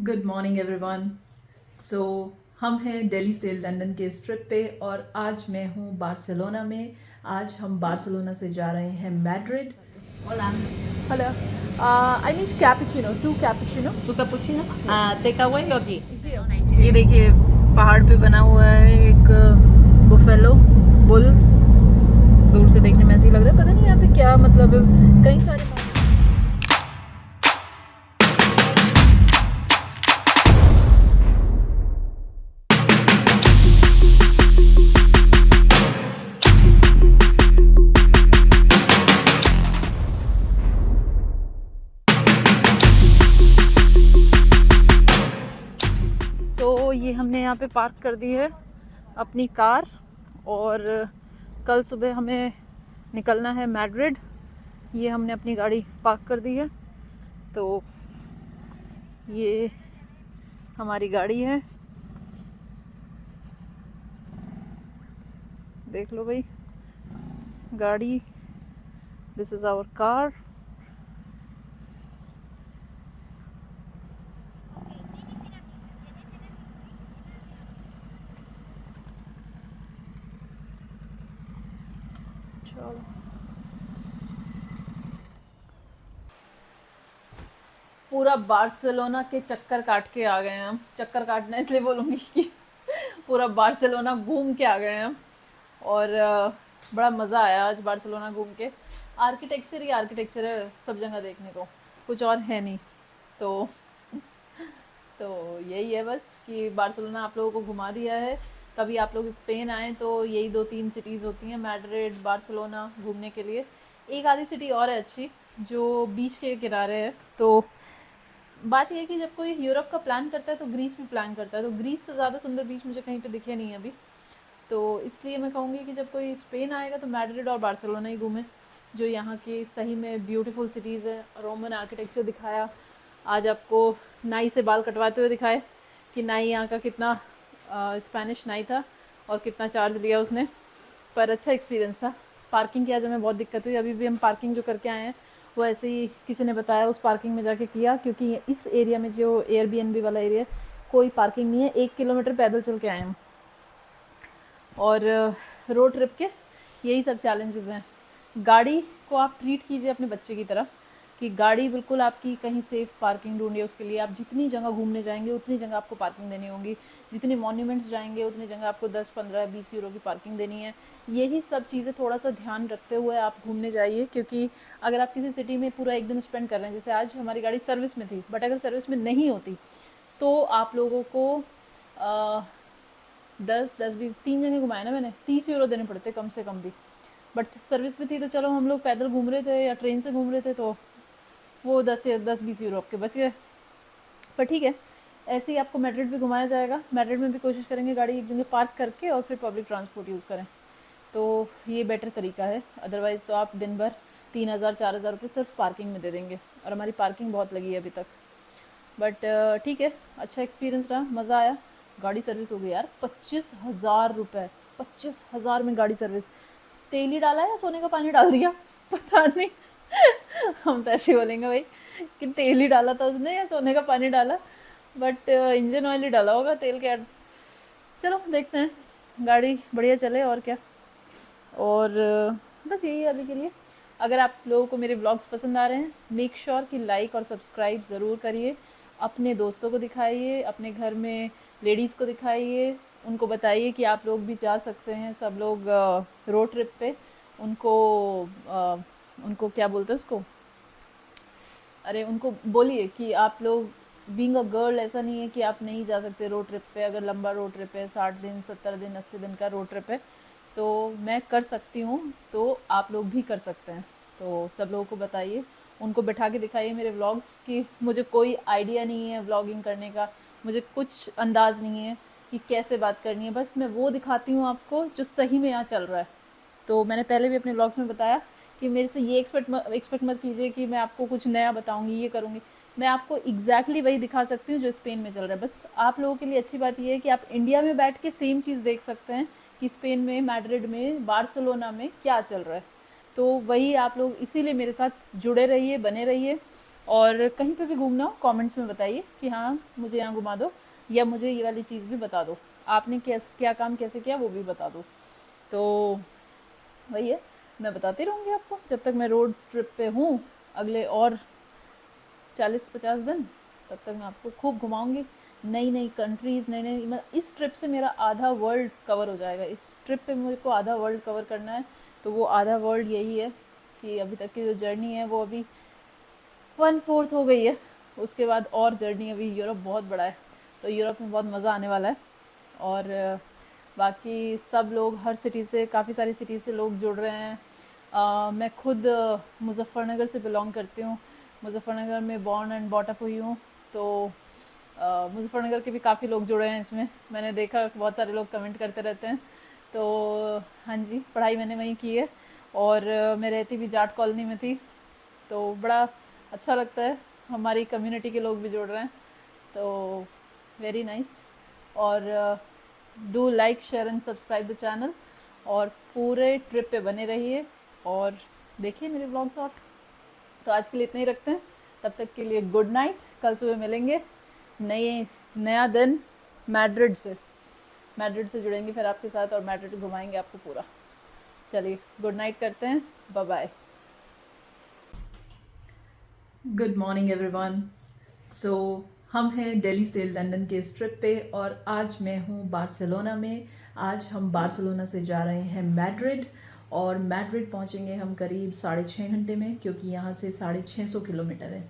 Good morning everyone. So हम हैं दिल्ली से लंदन के इस ट्रिप पे और आज मैं हूँ बार्सिलोना में। आज हम बार्सिलोना से जा रहे हैं Madrid. Hola, hello, I need cappuccino, 2 cappuccino. ¿tu cappuccino? Takeaway o aquí? ये देखिए पहाड़ पे बना हुआ है एक बुफेलो बुल। दूर से देखने में ऐसे ही लग रहा है, पता नहीं यहाँ पे क्या मतलब है। कई सारे तो ये हमने यहाँ पे पार्क कर दी है अपनी कार और कल सुबह हमें निकलना है मैड्रिड। ये हमने अपनी गाड़ी पार्क कर दी है, तो ये हमारी गाड़ी है, देख लो भाई गाड़ी। This is our car. चलो पूरा बार्सिलोना के चक्कर काट के आ गए हैं हम। चक्कर काटना इसलिए बोलूँगी कि पूरा बार्सिलोना घूम के आ गए हैं हम। और बड़ा मज़ा आया आज बार्सिलोना घूम के। आर्किटेक्चर ही आर्किटेक्चर है सब जगह देखने को, कुछ और है नहीं। तो तो यही है बस कि बार्सिलोना आप लोगों को घुमा दिया है। कभी आप लोग स्पेन आएँ तो यही 2-3 सिटीज़ होती हैं, मैड्रिड, बार्सिलोना, घूमने के लिए। एक आधी सिटी और है अच्छी जो बीच के किनारे है। तो बात यह है कि जब कोई यूरोप का प्लान करता है तो ग्रीस भी प्लान करता है, तो ग्रीस से ज़्यादा सुंदर बीच मुझे कहीं पे दिखे नहीं अभी। तो इसलिए मैं कहूँगी कि जब कोई स्पेन आएगा तो मैड्रिड और बार्सिलोना ही घूमे, जो यहाँ के सही में ब्यूटीफुल सिटीज़ है। रोमन आर्किटेक्चर दिखाया, आज आपको नाई से बाल कटवाते हुए दिखाए कि नाई यहाँ का कितना स्पेनिश नाई था और कितना चार्ज लिया उसने, पर अच्छा एक्सपीरियंस था। पार्किंग की आज हमें बहुत दिक्कत हुई, अभी भी हम पार्किंग जो करके आए हैं वो ऐसे ही किसी ने बताया उस पार्किंग में जाके किया, क्योंकि इस एरिया में जो एयरबीएनबी वाला एरिया है कोई पार्किंग नहीं है। 1 किलोमीटर पैदल चल के आए हम। और रोड ट्रिप के यही सब चैलेंजेस हैं। गाड़ी को आप ट्रीट कीजिए अपने बच्चे की तरह, कि गाड़ी बिल्कुल आपकी कहीं सेफ पार्किंग ढूंढिए उसके लिए। आप जितनी जगह घूमने जाएंगे उतनी जगह आपको पार्किंग देनी होगी, जितने मॉन्यूमेंट्स जाएंगे उतनी जगह आपको 10-15-20 यूरो की पार्किंग देनी है। यही सब चीज़ें थोड़ा सा ध्यान रखते हुए आप घूमने जाइए, क्योंकि अगर आप किसी सिटी में पूरा एक दिन स्पेंड कर रहे हैं, जैसे आज हमारी गाड़ी सर्विस में थी, बट अगर सर्विस में नहीं होती तो आप लोगों को 10-20 3 जगह घुमाए ना मैंने, 30 यूरो देने पड़ते कम से कम भी। बट सर्विस में थी तो चलो हम लोग पैदल घूम रहे थे या ट्रेन से घूम रहे थे, तो वो 10-20 यूरो आपके बच गए। पर ठीक है, ऐसे ही आपको मैड्रिड भी घुमाया जाएगा। मैड्रिड में भी कोशिश करेंगे गाड़ी एक जगह पार्क करके और फिर पब्लिक ट्रांसपोर्ट यूज़ करें, तो ये बेटर तरीका है। अदरवाइज़ तो आप दिन भर 3,000-4,000 रुपये सिर्फ पार्किंग में दे देंगे, और हमारी पार्किंग बहुत लगी है अभी तक। बट ठीक है, अच्छा एक्सपीरियंस रहा, मज़ा आया। गाड़ी सर्विस हो गई यार 25,000 रुपये। 25,000 में गाड़ी सर्विस। तेल ही डाला या सोने का पानी डाल दिया पता नहीं। हम तो ऐसे बोलेंगे भाई कि तेल ही डाला था उसने या सोने का पानी डाला, बट इंजन ऑयल ही डाला होगा, तेल क्या। चलो देखते हैं, गाड़ी बढ़िया चले और क्या। और बस यही है अभी के लिए। अगर आप लोगों को मेरे ब्लॉग्स पसंद आ रहे हैं, मेक श्योर कि लाइक और सब्सक्राइब ज़रूर करिए। अपने दोस्तों को दिखाइए, अपने घर में लेडीज़ को दिखाइए, उनको बताइए कि आप लोग भी जा सकते हैं। सब लोग रोड ट्रिप पे उनको उनको क्या बोलते हैं उसको, अरे उनको बोलिए कि आप लोग बीइंग अ गर्ल ऐसा नहीं है कि आप नहीं जा सकते रोड ट्रिप पे। अगर लंबा रोड ट्रिप है, 60 दिन, 70 दिन, 80 दिन का रोड ट्रिप है, तो मैं कर सकती हूँ, तो आप लोग भी कर सकते हैं। तो सब लोगों को बताइए, उनको बैठा के दिखाइए मेरे व्लॉग्स की। मुझे कोई आइडिया नहीं है व्लॉगिंग करने का, मुझे कुछ अंदाज़ नहीं है कि कैसे बात करनी है, बस मैं वो दिखाती हूँ आपको जो सही में यहाँ चल रहा है। तो मैंने पहले भी अपने व्लॉग्स में बताया कि मेरे से ये एक्सपेक्ट मत कीजिए कि मैं आपको कुछ नया बताऊंगी, ये करूँगी। मैं आपको एग्जैक्टली वही दिखा सकती हूँ जो स्पेन में चल रहा है। बस आप लोगों के लिए अच्छी बात ये है कि आप इंडिया में बैठ के सेम चीज़ देख सकते हैं कि स्पेन में, मैड्रिड में, बार्सिलोना में क्या चल रहा है। तो वही आप लोग इसीलिए मेरे साथ जुड़े रहिए, बने रहिए। और कहीं पे भी घूमना हो कमेंट्स में बताइए कि हाँ मुझे यहाँ घुमा दो, या मुझे ये वाली चीज़ भी बता दो, आपने क्या काम कैसे किया वो भी बता दो। तो वही है, मैं बताती रहूँगी आपको जब तक मैं रोड ट्रिप पे हूँ, अगले और 40-50 दिन, तब तक मैं आपको खूब घुमाऊँगी, नई नई कंट्रीज़, नई नई, मतलब इस ट्रिप से मेरा आधा वर्ल्ड कवर हो जाएगा। इस ट्रिप पे मुझे को आधा वर्ल्ड कवर करना है, तो वो आधा वर्ल्ड यही है कि अभी तक की जो जर्नी है वो अभी 1/4 हो गई है। उसके बाद और जर्नी, अभी यूरोप बहुत बड़ा है, तो यूरोप में बहुत मज़ा आने वाला है। और बाकी सब लोग हर सिटी से, काफ़ी सारी सिटी से लोग जुड़ रहे हैं। मैं खुद मुज़फ़्फ़रनगर से बिलोंग करती हूँ, मुज़फ़्फ़रनगर में बॉर्न एंड बॉट अप हुई हूँ, तो मुज़फ़्फ़रनगर के भी काफ़ी लोग जुड़े हैं इसमें। मैंने देखा बहुत सारे लोग कमेंट करते रहते हैं। तो हाँ जी, पढ़ाई मैंने वहीं की है, और मैं रहती भी जाट कॉलोनी में थी, तो बड़ा अच्छा लगता है, हमारी कम्युनिटी के लोग भी जुड़ रहे हैं, तो वेरी नाइस। और do like share and subscribe the channel, और पूरे ट्रिप पे बने रहिए और देखिए मेरे ब्लॉग्स। और तो आज के लिए इतना ही रखते हैं, तब तक के लिए गुड नाइट। कल सुबह मिलेंगे, नया दिन मैड्रिड से जुड़ेंगे फिर आपके साथ, और मैड्रिड घुमाएंगे आपको पूरा। चलिए गुड नाइट करते हैं, bye bye. Good morning everyone. So हम हैं दिल्ली से लंदन के इस ट्रिप पे, और आज मैं हूँ बार्सिलोना में। आज हम बार्सिलोना से जा रहे हैं मैड्रिड, और मैड्रिड पहुँचेंगे हम करीब 6.5 घंटे में, क्योंकि यहाँ से 650 किलोमीटर है।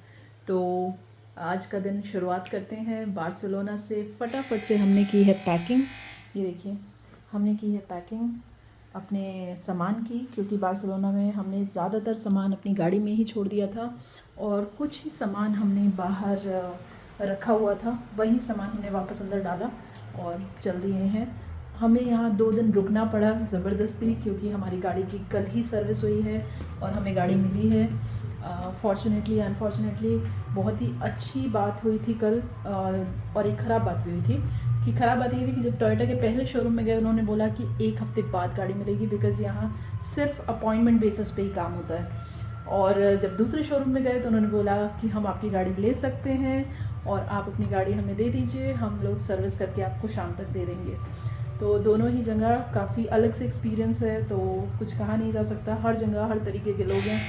तो आज का दिन शुरुआत करते हैं बार्सिलोना से। फटाफट से हमने की है पैकिंग, ये देखिए हमने की है पैकिंग अपने सामान की, क्योंकि बार्सिलोना में हमने ज़्यादातर सामान अपनी गाड़ी में ही छोड़ दिया था, और कुछ ही सामान हमने बाहर रखा हुआ था, वही सामान हमने वापस अंदर डाला और चल दिए हैं। हमें यहाँ 2 दिन रुकना पड़ा ज़बरदस्ती, क्योंकि हमारी गाड़ी की कल ही सर्विस हुई है और हमें गाड़ी मिली है। फॉर्चुनेटली अनफॉर्चुनेटली बहुत ही अच्छी बात हुई थी कल, और एक ख़राब बात भी हुई थी। कि ख़राब बात ये थी कि जब टोयोटा के पहले शोरूम में गए, उन्होंने बोला कि 1 हफ़्ते बाद गाड़ी मिलेगी, बिकॉज़ यहाँ सिर्फ अपॉइंटमेंट बेसिस पे ही काम होता है। और जब दूसरे शोरूम में गए तो उन्होंने बोला कि हम आपकी गाड़ी ले सकते हैं, और आप अपनी गाड़ी हमें दे दीजिए, हम लोग सर्विस करके आपको शाम तक दे देंगे। तो दोनों ही जगह काफ़ी अलग से एक्सपीरियंस है, तो कुछ कहा नहीं जा सकता, हर जगह हर तरीके के लोग हैं।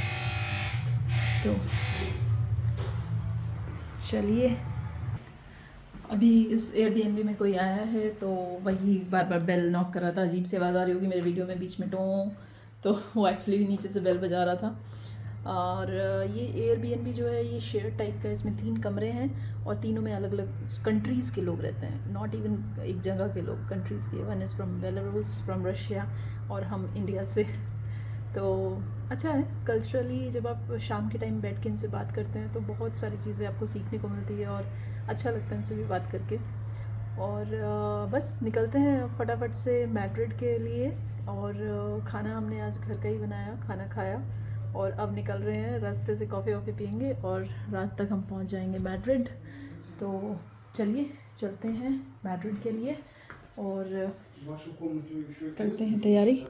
तो चलिए, अभी इस एयरबीएनबी में कोई आया है, तो वही बार बार बेल नॉक कर रहा था। अजीब से आवाज़ आ रही होगी मेरे वीडियो में बीच में तो वो एक्चुअली नीचे से बेल बजा रहा था। और ये एयरबीएनबी जो है ये शेयर टाइप का है, इसमें 3 कमरे हैं, और तीनों में अलग अलग कंट्रीज़ के लोग रहते हैं, नॉट इवन एक जगह के लोग, कंट्रीज़ के। One is from Belarus, from Russia, और हम इंडिया से। तो अच्छा है, कल्चरली जब आप शाम के टाइम बैठ के इनसे बात करते हैं तो बहुत सारी चीज़ें आपको सीखने को मिलती है, और अच्छा लगता है इनसे भी बात करके। और बस निकलते हैं फटाफट से मैड्रिड के लिए। और खाना हमने आज घर का ही बनाया, खाना खाया, और अब निकल रहे हैं, रास्ते से कॉफ़ी वॉफ़ी पियेंगे, और रात तक हम पहुंच जाएंगे मैड्रिड। तो चलिए चलते हैं मैड्रिड के लिए, और करते हैं तैयारी।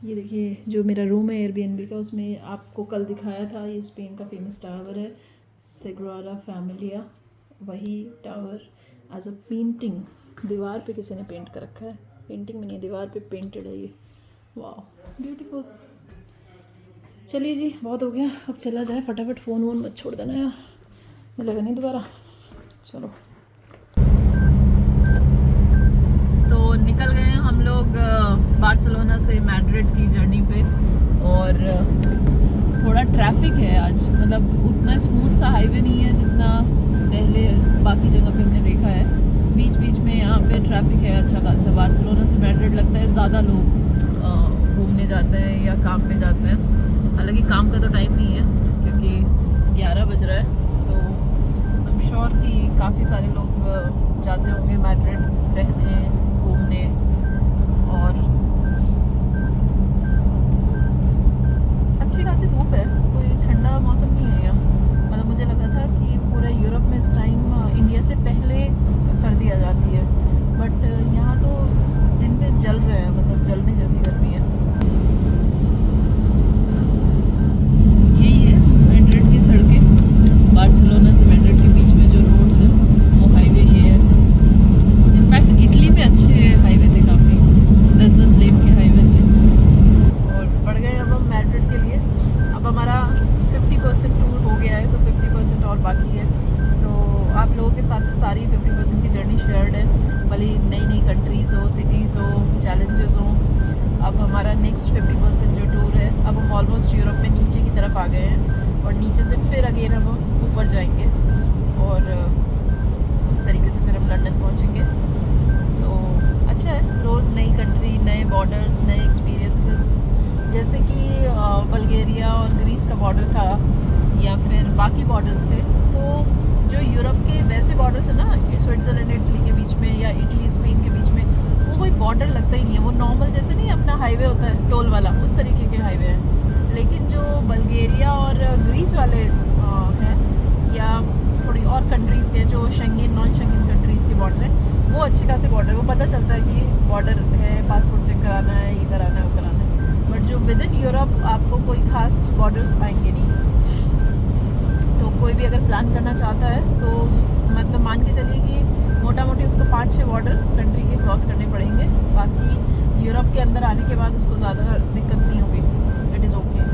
ये देखिए जो मेरा रूम है एयरबीएनबी का, उसमें आपको कल दिखाया था, ये स्पेन का फेमस टावर है, सेग्राडा फैमिलिया, वही टावर एज अ पेंटिंग दीवार पे किसी ने पेंट कर रखा है। पेंटिंग में नहीं, दीवार पे पेंटेड है ये। वाह ब्यूटीफुल। चलिए जी, बहुत हो गया, अब चला जाए फटाफट। फ़ोन वोन मत छोड़ देना यार, मिलेगा नहीं दोबारा। चलो, तो निकल गए हैं हम लोग बार्सिलोना से मैड्रिड की जर्नी पे। और थोड़ा ट्रैफिक है आज, मतलब उतना स्मूथ सा हाईवे नहीं है जितना पहले बाकी जगह पे हमने देखा है। बीच बीच में यहाँ पे ट्रैफिक है अच्छा खासा। बार्सिलोना से मैड्रिड लगता है ज़्यादा लोग घूमने जाते हैं या काम पे जाते हैं। हालांकि काम का तो टाइम नहीं है, क्योंकि 11 बज रहा है, तो आई एम श्योर कि काफ़ी सारे लोग जाते होंगे मैड्रिड रहने, घूमने। और अच्छी खासी धूप है, कोई ठंडा मौसम नहीं है यहाँ। मतलब मुझे लगा था कि पूरे यूरोप में इस टाइम इंडिया से पहले सर्दी आ जाती है, बट यहाँ तो दिन में जल रहे हैं, मतलब जलने जैसी गर्मी है। चैलेंजेस हों। अब हमारा नेक्स्ट 50% जो टूर है, अब हम ऑलमोस्ट यूरोप में नीचे की तरफ आ गए हैं और नीचे से फिर अगेन हम ऊपर जाएंगे और उस तरीके से फिर हम लंदन पहुंचेंगे। तो अच्छा है, रोज़ नई कंट्री, नए बॉर्डर्स, नए एक्सपीरियंसेस। जैसे कि बल्गेरिया और ग्रीस का बॉर्डर था या फिर बाकी बॉर्डर्स थे, तो जो यूरोप के वैसे बॉर्डर्स है ना, स्विट्ज़रलैंड इटली के बीच में या इटली स्पेन के बीच में, वो कोई बॉर्डर लगता ही नहीं है। वो नॉर्मल जैसे नहीं अपना हाईवे होता है टोल वाला, उस तरीके के हाईवे हैं। लेकिन जो बल्गेरिया और ग्रीस वाले हैं या थोड़ी और कंट्रीज़ के जो शेंगेन नॉन शेंगेन कंट्रीज़ के बॉर्डर है, वो अच्छे खासे बॉर्डर है। वो पता चलता है कि बॉर्डर है, पासपोर्ट चेक कराना है, ये कराना है, वो कराना है। बट जो विद इन यूरोप आपको कोई खास बॉर्डर्स आएंगे नहीं। तो कोई भी अगर प्लान करना चाहता है तो मतलब मान के चलिए कि मोटा मोटी उसको 5-6 बॉर्डर कंट्री के क्रॉस करने पड़ेंगे। बाकी यूरोप के अंदर आने के बाद उसको ज़्यादा दिक्कत नहीं होगी, इट इज़ ओके।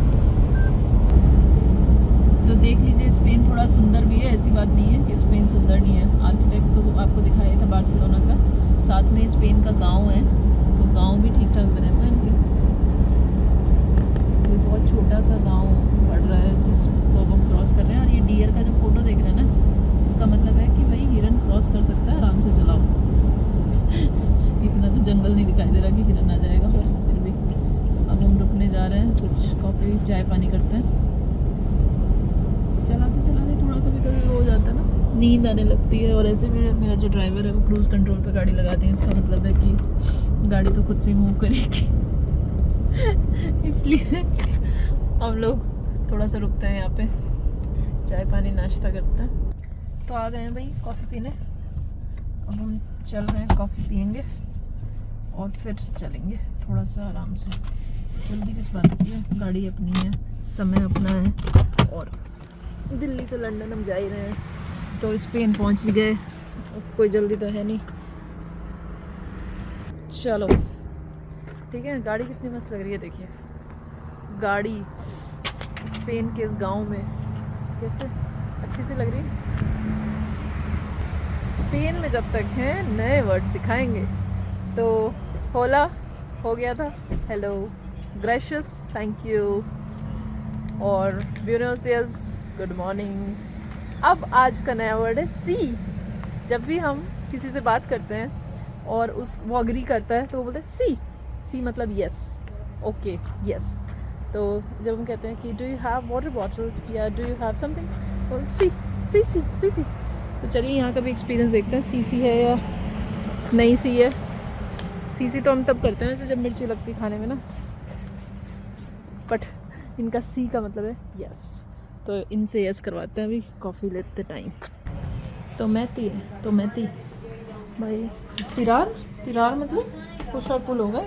तो देख लीजिए, स्पेन थोड़ा सुंदर भी है, ऐसी बात नहीं है कि स्पेन सुंदर नहीं है। आर्किटेक्ट तो आपको दिखाया था बार्सिलोना का, साथ में स्पेन का गाँव है, तो गाँव भी ठीक ठाक बने हुए हैं इनके। कोई बहुत छोटा सा गाँव पड़ रहा है जिसको अब हम क्रॉस कर रहे हैं। और ये डियर का जो फोटो देख रहे हैं ना, इसका मतलब है कि भाई हिरन क्रॉस कर सकता है, आराम से चलाओ। इतना तो जंगल नहीं दिखाई दे रहा कि हिरन आ जाएगा, पर फिर भी। अब हम रुकने जा रहे हैं, कुछ कॉफ़ी चाय पानी करते हैं। चलाते चलाते थोड़ा कभी कभी वो हो जाता है ना, नींद आने लगती है। और ऐसे भी मेरा जो ड्राइवर है वो क्रूज़ कंट्रोल पे गाड़ी लगाते हैं, इसका मतलब है कि गाड़ी तो खुद से ही मूव करेगी। इसलिए हम लोग थोड़ा सा रुकते हैं यहाँ पे, चाय पानी नाश्ता करते हैं। तो आ गए हैं भाई कॉफ़ी पीने। अब हम चल रहे हैं, कॉफ़ी पियेंगे और फिर चलेंगे थोड़ा सा आराम से। जल्दी किस बात की है, गाड़ी अपनी है, समय अपना है। और दिल्ली से लंदन हम जा ही रहे हैं, तो स्पेन पहुंच गए, कोई जल्दी तो है नहीं। चलो ठीक है। गाड़ी कितनी मस्त लग रही है, देखिए गाड़ी स्पेन के इस गांव में कैसे अच्छी सी लग रही है। स्पेन में जब तक हैं नए वर्ड सिखाएंगे। तो होला हो गया था, हेलो, ग्रेशियस, थैंक यू, और ब्यूनोस दियास, गुड मॉर्निंग। अब आज का नया वर्ड है सी। जब भी हम किसी से बात करते हैं और वो अग्री करता है तो वो बोलते हैं सी। सी मतलब यस, ओके, यस। तो जब हम कहते हैं कि do you have water bottle या डू यू हैव समथिंग, तो सी सी सी सी सी। तो चलिए यहाँ का भी एक्सपीरियंस देखते हैं, सी सी है या नहीं सी है। सी सी तो हम तब करते हैं वैसे जब मिर्ची लगती है खाने में ना, बट इनका सी का मतलब है यस। तो इनसे यस करवाते हैं अभी कॉफ़ी लेते टाइम। तो मैती भाई, तिरार मतलब पुश और पुल होगा।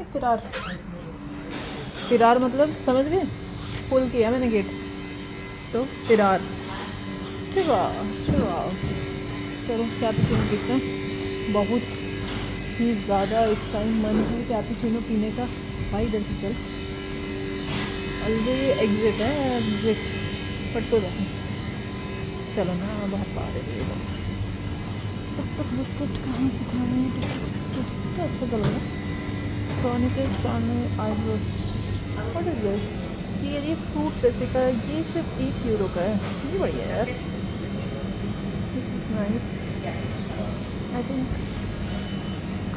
तिरार मतलब समझ गए, पुल किया मैंने गेट, तो तिरार। चलो कैपुचिनो पीते हैं। बहुत ही ज़्यादा इस टाइम मन है कैपुचिनो पीने का। भाई इधर से चल, अलगे एग्जिट है, एग्जिट बट तो नहीं। चलो ना, बहुत पा रहे हैं। टुक बिस्किट कहाँ से खा रहे हैं? टुक बिस्किट तो अच्छा चल रहा है। क्रॉनिकस आइवस, व्हाट इज दिस? ये फ्रूट पैसे का, ये सिर्फ €1 का है। ये बढ़िया यार, this is nice. I think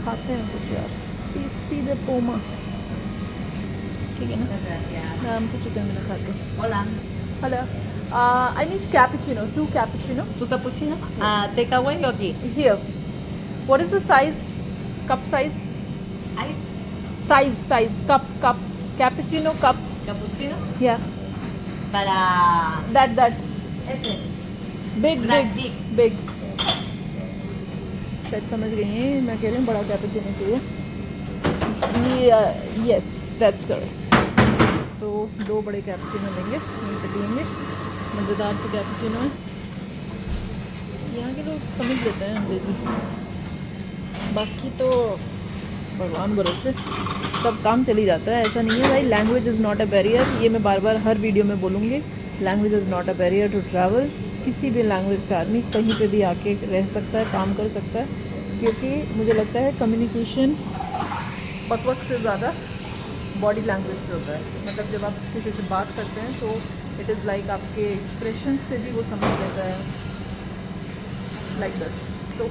खाते हैं कुछ यार, टेस्टी द पोमा, ठीक है ना। हम तो चिकन में ना खाते। Hola. Hello, I need cappuccino, 2 cappuccino. ¿Tu cappuccino? Takeaway o aquí? Here. What is the size? Cup size? Ice. Size. Cup. Cappuccino cup. Cappuccino. Yeah. Para That. este. Big. शायद समझ गई हैं, मैं कह रही हूँ बड़ा कैपुचिनो चाहिए। Yes, that's correct. तो 2 बड़े कैपुचिनो लेंगे, यहीं पे पिएंगे। मज़ेदार से कैपुचिनो है। यहाँ के लोग समझ लेते हैं अंग्रेज़ी, बाकी तो भगवान भरोसे सब काम चली जाता है। ऐसा नहीं है भाई, language is not a barrier. ये मैं बार बार हर वीडियो में बोलूँगी, language is not a barrier to travel. किसी भी लैंग्वेज का आदमी कहीं पे भी आके रह सकता है, काम कर सकता है, क्योंकि मुझे लगता है कम्युनिकेशन बकवक से ज़्यादा बॉडी लैंग्वेज से होता है। मतलब जब आप किसी से बात करते हैं तो इट इज़ लाइक आपके एक्सप्रेशन से भी वो समझ लेता है, लाइक दिस। तो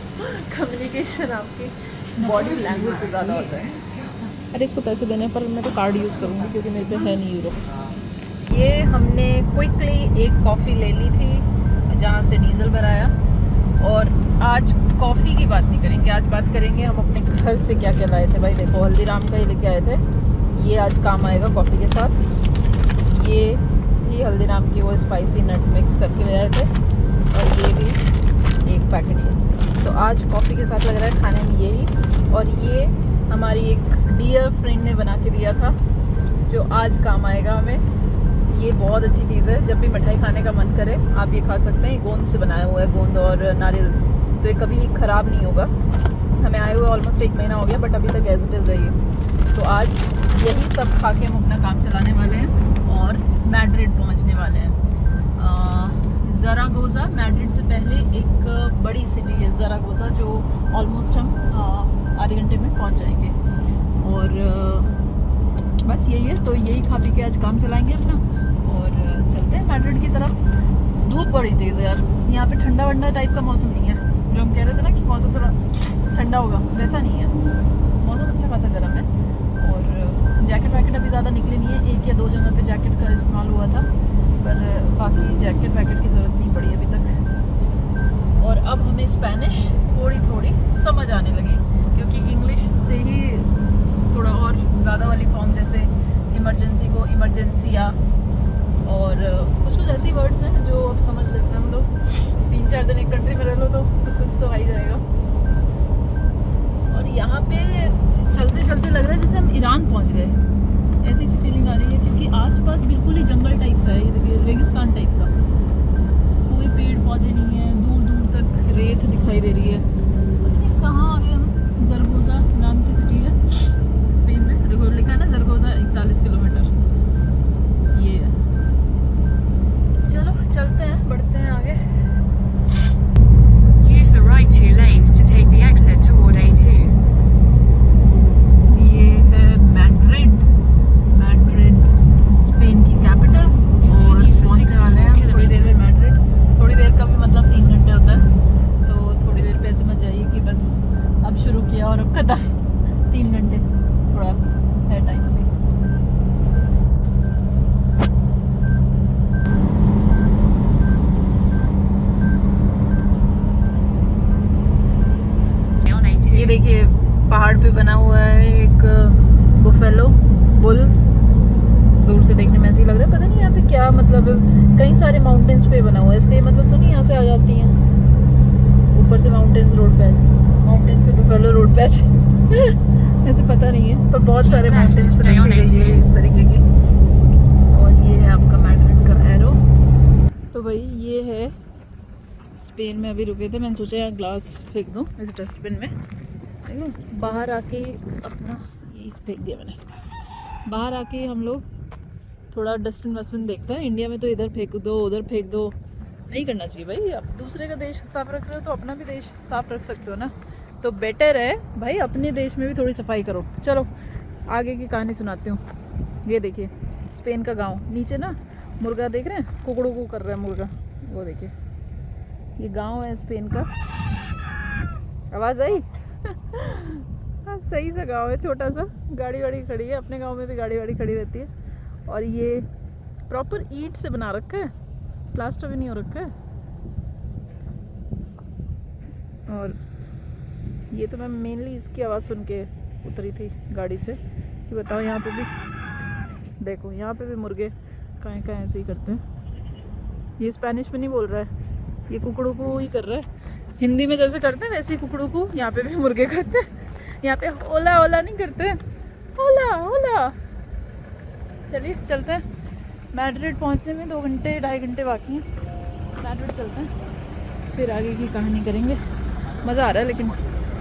कम्युनिकेशन आपकी बॉडी लैंग्वेज से ज़्यादा होता है। अरे इसको पैसे देने पर मैं तो कार्ड यूज़ करूँगी क्योंकि मेरे पे है नहीं यूरो। ये हमने क्विकली एक कॉफ़ी ले ली थी जहाँ से डीजल भराया। और आज कॉफ़ी की बात नहीं करेंगे, आज बात करेंगे हम अपने घर से क्या क्या लाए थे। भाई देखो, हल्दीराम का ही लेके आए थे, ये आज काम आएगा कॉफ़ी के साथ। ये भी हल्दीराम की वो स्पाइसी नट मिक्स करके ले आए थे, और ये भी एक पैकेट ये। तो आज कॉफ़ी के साथ लग रहा है खाने में यही। और ये हमारी एक डियर फ्रेंड ने बना के दिया था जो आज काम आएगा हमें। ये बहुत अच्छी चीज़ है, जब भी मिठाई खाने का मन करे आप ये खा सकते हैं। ये गोंद से बनाया हुआ है, गोंद और नारियल, तो ये कभी ख़राब नहीं होगा। हमें आए हुए ऑलमोस्ट 1 महीना हो गया, बट अभी तक एज इट इज़ है ये। तो आज यही सब खा के हम अपना काम चलाने वाले हैं और मैड्रिड पहुंचने वाले हैं। ज़रागोज़ा, मैड्रिड से पहले एक बड़ी सिटी है ज़रागोज़ा, जो ऑलमोस्ट हम आधे घंटे में पहुंच जाएंगे। और बस यही है। तो यही खा पी के आज काम चलाएंगे अपना और चलते हैं मैड्रिड की तरफ। धूप बड़ी तेज़ है यार, यहाँ पे ठंडा वंडा टाइप का मौसम नहीं है। जो हम कह रहे थे ना कि मौसम थोड़ा ठंडा होगा, वैसा नहीं है। मौसम अच्छा खासा गर्म है। और जैकेट वैकेट अभी ज़्यादा निकले नहीं है, 1 या 2 जगह पे जैकेट का इस्तेमाल हुआ था, पर बाकी जैकेट वैकेट की ज़रूरत नहीं पड़ी अभी तक। और अब हमें स्पेनिश थोड़ी थोड़ी समझ आने लगी, क्योंकि इंग्लिश से ही थोड़ा और ज़्यादा वाली फॉर्म, जैसे इमरजेंसी को इमरजेंसिया, और कुछ ऐसी वर्ड्स हैं जो अब समझ लेते हैं हम लोग। 3-4 दिन एक कंट्री में रह लो तो कुछ तो आ ही जाएगा। और यहाँ पे चलते चलते लग रहा है जैसे हम ईरान पहुँच गए, ऐसी सी फीलिंग आ रही है, क्योंकि आसपास बिल्कुल ही जंगल टाइप का है, ये देखिए रेगिस्तान टाइप का, कोई पेड़ पौधे नहीं है, दूर दूर तक रेत दिखाई दे रही है। पता नहीं कहाँ आ गए हम। ज़रागोज़ा नाम की सिटी है स्पेन में, देखो लिखा है ना ज़रागोज़ा 41 किलोमीटर ये है। चलो चलते हैं, बढ़ते हैं आगे। Use the right 2 lanes to take the exit toward A2. ये है मैड्रिड, मैड्रिड स्पेन की कैपिटल, और पहुंचने वाले हैं हम थोड़ी देर में मैड्रिड। थोड़ी देर का भी मतलब 3 घंटे होता है, तो थोड़ी देर पे ऐसे मत जाइए कि बस अब शुरू किया और अब खत्म। 3 घंटे थोड़ा है टाइम भी। On A2. ये देखिए पहाड़ पे बना हुआ है एक बुफेलो बुल, दूर से देखने में ऐसे ही लग रहा है। पता नहीं यहाँ पे क्या मतलब, कई सारे माउंटेन्स पे बना हुआ है, इसका ये मतलब तो नहीं यहाँ से आ जाती हैं ऊपर से माउंटेन्स रोड पे, माउंटेन से बुफेलो रोड पे ऐसे पता नहीं है, पर बहुत सारे माउंटेन्स पे रखे गए हैं इस तरीके के। और ये है आपका मैड्रिड का एरो। तो भाई ये है स्पेन में, अभी रुके थे, मैंने सोचा यहाँ ग्लास फेंक दूँ इस डस्टबिन में। देखो बाहर आके अपना ये फेंक दिया मैंने। बाहर आके हम लोग थोड़ा डस्टबिन वस्टबिन देखते हैं। इंडिया में तो इधर फेंक दो उधर फेंक दो, नहीं करना चाहिए भाई। आप दूसरे का देश साफ रख रहे हो तो अपना भी देश साफ रख सकते हो ना। तो बेटर है भाई अपने देश में भी थोड़ी सफाई करो। चलो आगे की कहानी सुनाती हूँ। ये देखिए स्पेन का गाँव, नीचे ना मुर्गा देख रहे हैं, कुकड़ू को कर रहा है मुर्गा, वो देखिए ये गांव है स्पेन का। आवाज़ आई? हाँ सही सा गांव है, छोटा सा, गाड़ी वाड़ी खड़ी है, अपने गांव में भी गाड़ी वाड़ी खड़ी रहती है। और ये प्रॉपर ईंट से बना रखा है, प्लास्टर भी नहीं हो रखा है। और ये तो मैं मेनली इसकी आवाज़ सुन के उतरी थी गाड़ी से कि बताओ यहाँ पे भी देखो, यहाँ पे भी मुर्गे कहीं कहीं ऐसे ही करते हैं। ये स्पेनिश में नहीं बोल रहा है, ये कुकड़ू को ही कर रहा है। हिंदी में जैसे करते हैं वैसे ही कुकड़ू को यहाँ पे भी मुर्गे करते हैं। यहाँ पे ओला ओला नहीं करते, ओला ओला। चलिए चलते हैं। मैड्रिड पहुँचने में 2 घंटे 2.5 घंटे बाकी हैं। मैड्रिड चलते हैं, फिर आगे की कहानी करेंगे। मज़ा आ रहा है लेकिन।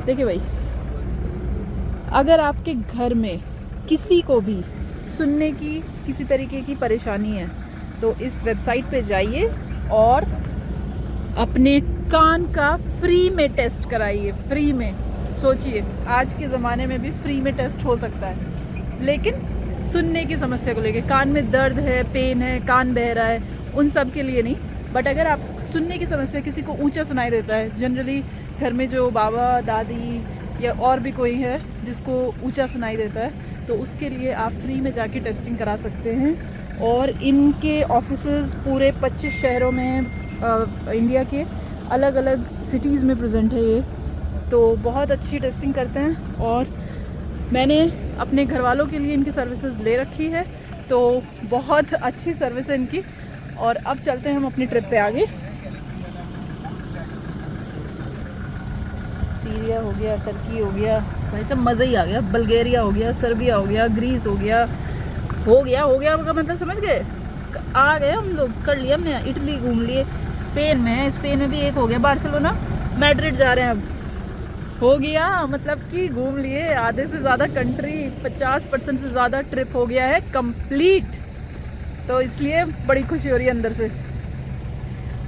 देखिए भाई, अगर आपके घर में किसी को भी सुनने की किसी तरीके की परेशानी है तो इस वेबसाइट पे जाइए और अपने कान का फ्री में टेस्ट कराइए, फ्री में सोचिए आज के ज़माने में भी फ्री में टेस्ट हो सकता है, लेकिन सुनने की समस्या को लेके, कान में दर्द है, पेन है, कान बह रहा है, उन सब के लिए नहीं। बट अगर आप सुनने की समस्या, किसी को ऊंचा सुनाई देता है, जनरली घर में जो बाबा दादी या और भी कोई है जिसको ऊंचा सुनाई देता है, तो उसके लिए आप फ्री में जाके टेस्टिंग करा सकते हैं। और इनके ऑफिसेज पूरे 25 शहरों में इंडिया के अलग अलग सिटीज़ में प्रेजेंट है ये, तो बहुत अच्छी टेस्टिंग करते हैं। और मैंने अपने घर वालों के लिए इनकी सर्विसेज ले रखी है, तो बहुत अच्छी सर्विस है इनकी। और अब चलते हैं हम अपनी ट्रिप पे आगे। सीरिया हो गया, टर्की हो गया, भाई सब मज़ा ही आ गया। बल्गेरिया हो गया, सर्बिया हो गया, ग्रीस हो गया का मतलब समझ गए, आ गए हम लोग, कर लिया हमने। इटली घूम लिए, स्पेन में भी एक हो गया, बार्सिलोना, मैड्रिड जा रहे हैं अब, हो गया। मतलब कि घूम लिए आधे से ज़्यादा कंट्री, 50% से ज़्यादा ट्रिप हो गया है कंप्लीट। तो इसलिए बड़ी खुशी हो रही है अंदर से।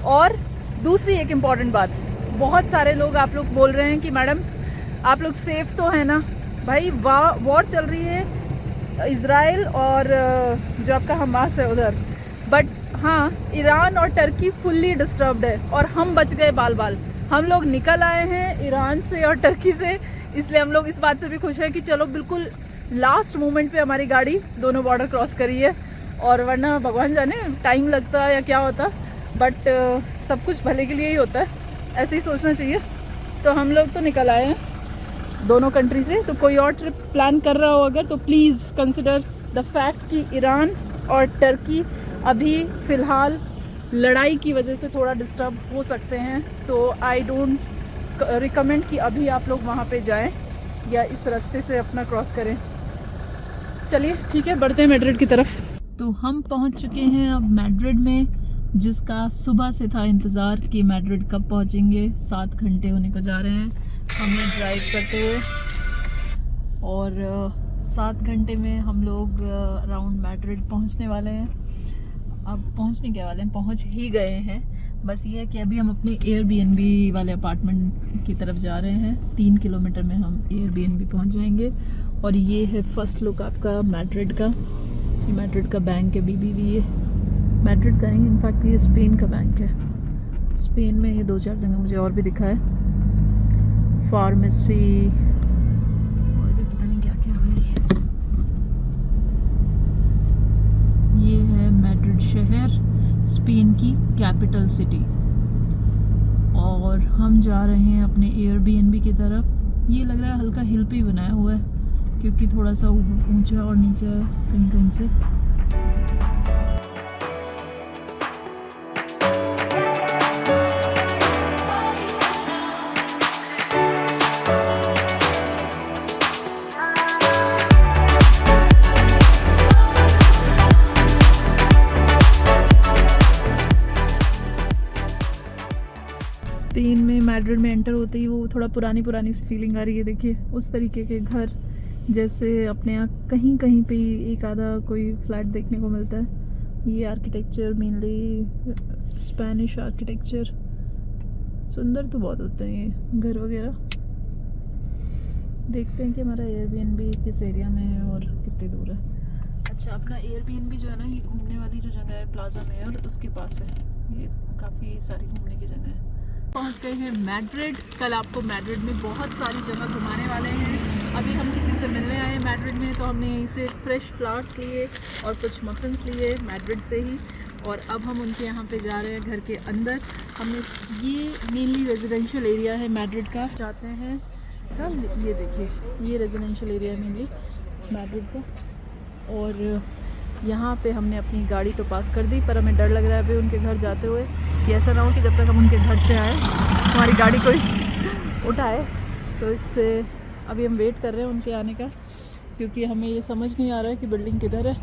और दूसरी एक इम्पॉर्टेंट बात, बहुत सारे लोग आप लोग बोल रहे हैं कि मैडम आप लोग सेफ़ तो है ना। भाई वॉर चल रही है इज़राइल और जो आपका हमास है उधर, बट हाँ ईरान और टर्की फुल्ली डिस्टर्ब्ड है और हम बच गए बाल बाल। हम लोग निकल आए हैं ईरान से और टर्की से, इसलिए हम लोग इस बात से भी खुश हैं कि चलो बिल्कुल लास्ट मोमेंट पे हमारी गाड़ी दोनों बॉर्डर क्रॉस करी है। और वरना भगवान जाने टाइम लगता या क्या होता, बट सब कुछ भले के लिए ही होता है, ऐसे ही सोचना चाहिए। तो हम लोग तो निकल आए हैं दोनों कंट्री से। तो कोई और ट्रिप प्लान कर रहा हो अगर, तो प्लीज़ कंसिडर द फैक्ट कि ईरान और टर्की अभी फ़िलहाल लड़ाई की वजह से थोड़ा डिस्टर्ब हो सकते हैं। तो आई डोंट रिकमेंड कि अभी आप लोग वहाँ पे जाएं या इस रास्ते से अपना क्रॉस करें। चलिए ठीक है, बढ़ते हैं मैड्रिड की तरफ। तो हम पहुँच चुके हैं अब मैड्रिड में, जिसका सुबह से था इंतज़ार कि मैड्रिड कब पहुँचेंगे। 7 घंटे होने को जा रहे हैं हमें ड्राइव करते हुए, और 7 घंटे में हम लोग अराउंड मैड्रिड पहुँचने वाले हैं। अब पहुँचने के वाले हैं, पहुँच ही गए हैं। बस ये है कि अभी हम अपने एयरबीएनबी वाले अपार्टमेंट की तरफ जा रहे हैं। 3 किलोमीटर में हम एयरबीएनबी पहुँच जाएंगे। और ये है फर्स्ट लुक आपका मैड्रिड का। ये मैड्रिड का बैंक है, BBVA मैड्रिड का नहीं, इनफैक्ट ये स्पेन का बैंक है। स्पेन में ये 2-4 जगह मुझे और भी दिखा है, फार्मेसी और भी पता नहीं क्या क्या भाई। ये है मैड्रिड शहर, स्पेन की कैपिटल सिटी। और हम जा रहे हैं अपने एयरबीएनबी की तरफ। ये लग रहा है हल्का हिल पे ही बनाया हुआ है, क्योंकि थोड़ा सा ऊंचा और नीचा है कहीं कहीं से। स्पेन में मैड्रिड में एंटर होते ही वो थोड़ा पुरानी सी फीलिंग आ रही है। देखिए उस तरीके के घर जैसे अपने यहाँ कहीं कहीं पे एक आधा कोई फ्लैट देखने को मिलता है। ये आर्किटेक्चर मेनली स्पेनिश आर्किटेक्चर, सुंदर तो बहुत होते हैं ये घर वगैरह। देखते हैं कि हमारा एयरबीएनबी किस एरिया में है और कितनी दूर है। अच्छा, अपना एयरबीएनबी जो है ना, ये घूमने वाली जो जगह है प्लाजा मेयर, उसके पास है। ये काफ़ी सारी घूमने की जगह है। पहुंच गए हैं मैड्रिड। कल आपको मैड्रिड में बहुत सारी जगह घुमाने वाले हैं। अभी हम किसी से मिलने आए मैड्रिड में, तो हमने यहीं से फ्रेश फ्लावर्स लिए और कुछ मफिन्स लिए मैड्रिड से ही। और अब हम उनके यहाँ पे जा रहे हैं घर के अंदर। हमने ये मेनली रेजिडेंशियल एरिया है मैड्रिड का, जाते हैं कल। ये देखिए ये रेजिडेंशियल एरिया है मेनली मैड्रिड का। और यहाँ पे हमने अपनी गाड़ी तो पार्क कर दी, पर हमें डर लग रहा है अभी उनके घर जाते हुए कि ऐसा ना हो कि जब तक हम उनके घर से आए हमारी गाड़ी कोई उठाए। तो इससे अभी हम वेट कर रहे हैं उनके आने का, क्योंकि हमें ये समझ नहीं आ रहा है कि बिल्डिंग किधर है।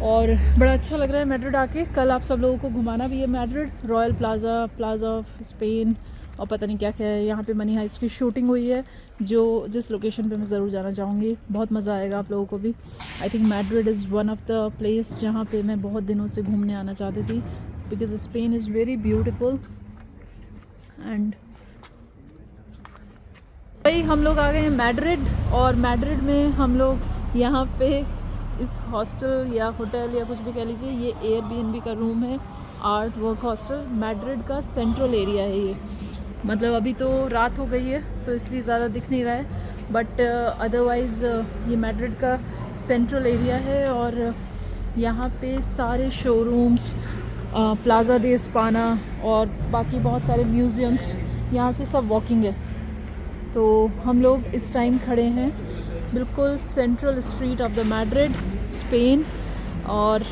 और बड़ा अच्छा लग रहा है मैड्रिड आके। कल आप सब लोगों को घुमाना भी है Madrid, royal plaza, plaza of Spain और पता नहीं क्या क्या है। यहाँ पे मनी हाइस्ट की शूटिंग हुई है, जिस लोकेशन पे मैं ज़रूर जाना चाहूँगी। बहुत मज़ा आएगा आप लोगों को भी। I think Madrid is one of the place जहाँ पे मैं बहुत दिनों से घूमने आना चाहती थी, because Spain is very beautiful. And भाई हम लोग आ गए हैं मैड्रिड, और मैड्रिड में हम लोग यहाँ पे इस हॉस्टल या होटल या कुछ भी कह लीजिए, ये एयरबीएनबी का रूम है, आर्ट वर्क हॉस्टल। मैड्रिड का सेंट्रल एरिया है ये, मतलब अभी तो रात हो गई है तो इसलिए ज़्यादा दिख नहीं रहा है, बट अदरवाइज़ ये मैड्रिड का सेंट्रल एरिया है। और यहाँ पे सारे शोरूम्स, प्लाज़ा दे स्पाना और बाकी बहुत सारे म्यूज़ियम्स, यहाँ से सब वॉकिंग है। तो हम लोग इस टाइम खड़े हैं बिल्कुल central street of the Madrid, Spain. और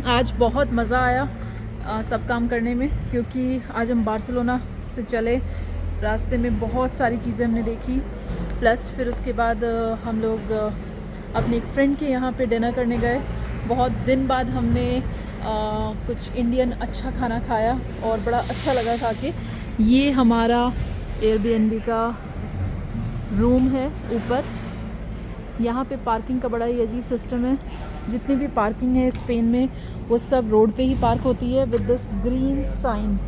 आज बहुत मज़ा आया सब काम करने में, क्योंकि आज हम बार्सिलोना से चले, रास्ते में बहुत सारी चीज़ें हमने देखी, प्लस फिर उसके बाद हम लोग अपने एक फ्रेंड के यहाँ पे डिनर करने गए। बहुत दिन बाद हमने कुछ इंडियन अच्छा खाना खाया और बड़ा अच्छा लगा खा के। ये हमारा एयरबीएनबी का रूम है ऊपर। यहाँ पे पार्किंग का बड़ा ही अजीब सिस्टम है, जितनी भी पार्किंग है स्पेन में वो सब रोड पे ही पार्क होती है विद दिस ग्रीन साइन।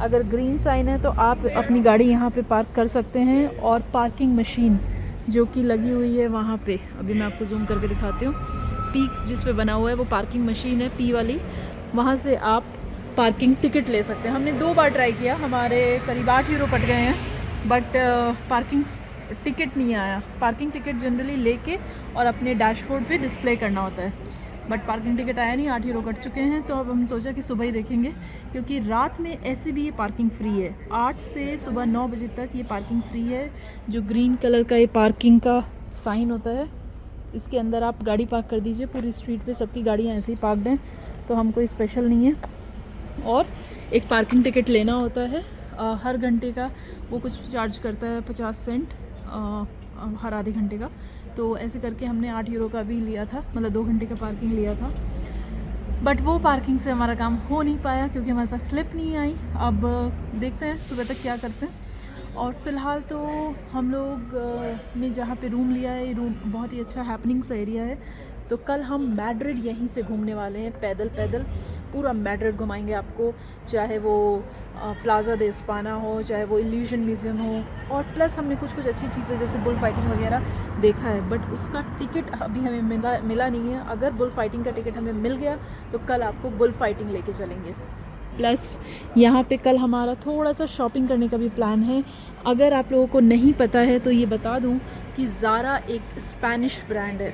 अगर ग्रीन साइन है तो आप अपनी गाड़ी यहाँ पे पार्क कर सकते हैं। और पार्किंग मशीन जो कि लगी हुई है वहाँ पे, अभी मैं आपको जूम करके दिखाती हूँ, पी जिस पे बना हुआ है वो पार्किंग मशीन है, पी वाली, वहाँ से आप पार्किंग टिकट ले सकते हैं। हमने 2 बार ट्राई किया, हमारे करीब 8 यूरो कट गए हैं, बट पार्किंग टिकट नहीं आया। पार्किंग टिकट जनरली लेके और अपने डैशबोर्ड पे डिस्प्ले करना होता है, बट पार्किंग टिकट आया नहीं, 8 यूरो कट चुके हैं। तो अब हम सोचा कि सुबह ही देखेंगे, क्योंकि रात में ऐसे भी ये पार्किंग फ्री है। 8 से सुबह 9 बजे तक ये पार्किंग फ्री है। जो ग्रीन कलर का ये पार्किंग का साइन होता है, इसके अंदर आप गाड़ी पार्क कर दीजिए। पूरी स्ट्रीट पे सबकी गाड़ियाँ ऐसे ही पार्कड हैं, तो हम कोई स्पेशल नहीं है। और एक पार्किंग टिकट लेना होता है हर घंटे का, वो कुछ चार्ज करता है 50 सेंट हर आधे घंटे का। तो ऐसे करके हमने 8 यूरो का भी लिया था, मतलब 2 घंटे का पार्किंग लिया था, बट वो पार्किंग से हमारा काम हो नहीं पाया क्योंकि हमारे पास स्लिप नहीं आई। अब देखते हैं सुबह तक क्या करते हैं। और फ़िलहाल तो हम लोग ने जहाँ पे रूम लिया है, ये रूम बहुत ही अच्छा हैपनिंग सा एरिया है। तो कल हम मैड्रिड यहीं से घूमने वाले हैं, पैदल पैदल पूरा मैड्रिड घुमाएंगे आपको, चाहे वो प्लाज़ा दे स्पाना हो, चाहे वो इल्यूजन म्यूज़ियम हो। और प्लस हमने कुछ अच्छी चीज़ें जैसे बुल फाइटिंग वगैरह देखा है, बट उसका टिकट अभी हमें मिला नहीं है। अगर बुल फाइटिंग का टिकट हमें मिल गया तो कल आपको बुल फाइटिंग लेके चलेंगे। प्लस यहाँ पे कल हमारा थोड़ा सा शॉपिंग करने का भी प्लान है। अगर आप लोगों को नहीं पता है तो ये बता दूँ कि ज़ारा एक स्पेनिश ब्रांड है,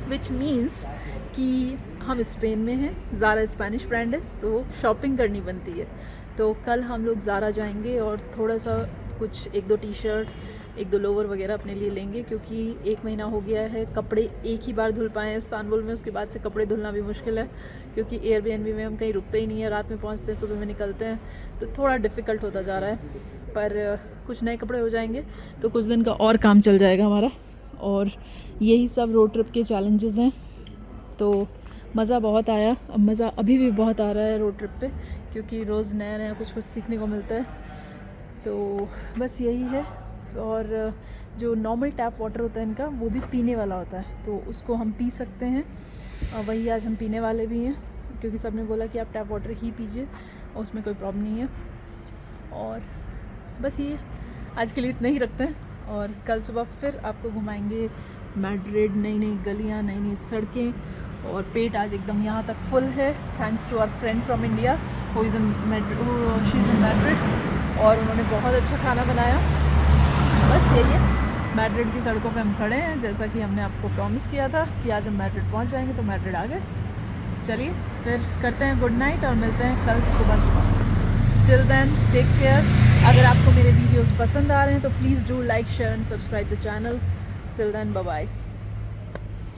विच मीन्स कि हम स्पेन में हैं, ज़ारा स्पेनिश ब्रांड है, तो शॉपिंग करनी बनती है। तो कल हम लोग ज़ारा जाएंगे और थोड़ा सा कुछ 1-2 टी शर्ट, 1-2 लोवर वगैरह अपने लिए लेंगे, क्योंकि 1 महीना हो गया है कपड़े एक ही बार धुल पाए हैं इस्तांबुल में। उसके बाद से कपड़े धुलना भी मुश्किल है, क्योंकि एयरबीएनबी में हम कहीं रुकते ही नहीं है, रात में पहुंचते हैं, सुबह में निकलते हैं, तो थोड़ा डिफ़िकल्ट होता जा रहा है। पर कुछ नए कपड़े हो जाएंगे तो कुछ दिन का और काम चल जाएगा हमारा। और यही सब रोड ट्रिप के चैलेंजेस हैं। तो मज़ा बहुत आया, अब मज़ा अभी भी बहुत आ रहा है रोड ट्रिप पे, क्योंकि रोज़ नया नया कुछ सीखने को मिलता है। तो बस यही है। और जो नॉर्मल टैप वाटर होता है इनका, वो भी पीने वाला होता है, तो उसको हम पी सकते हैं। वही आज हम पीने वाले भी हैं, क्योंकि सब ने बोला कि आप टैप वाटर ही पीजिए और उसमें कोई प्रॉब्लम नहीं है। और बस ये आज के लिए इतना ही रखते हैं, और कल सुबह फिर आपको घुमाएंगे मैड्रिड, नई नई गलियाँ, नई नई सड़कें। और पेट आज एकदम यहाँ तक फुल है, thanks to our friend from India who is in Madrid, और उन्होंने बहुत अच्छा खाना बनाया। बस यही है, मैड्रिड की सड़कों पे हम खड़े हैं, जैसा कि हमने आपको प्रॉमिस किया था कि आज हम मैड्रिड पहुँच जाएंगे, तो मैड्रिड आ गए। चलिए फिर करते हैं गुड नाइट और मिलते हैं कल सुबह। Till then take care. अगर आपको मेरे वीडियोस पसंद आ रहे हैं तो please do like, share and subscribe the channel. Till then bye bye.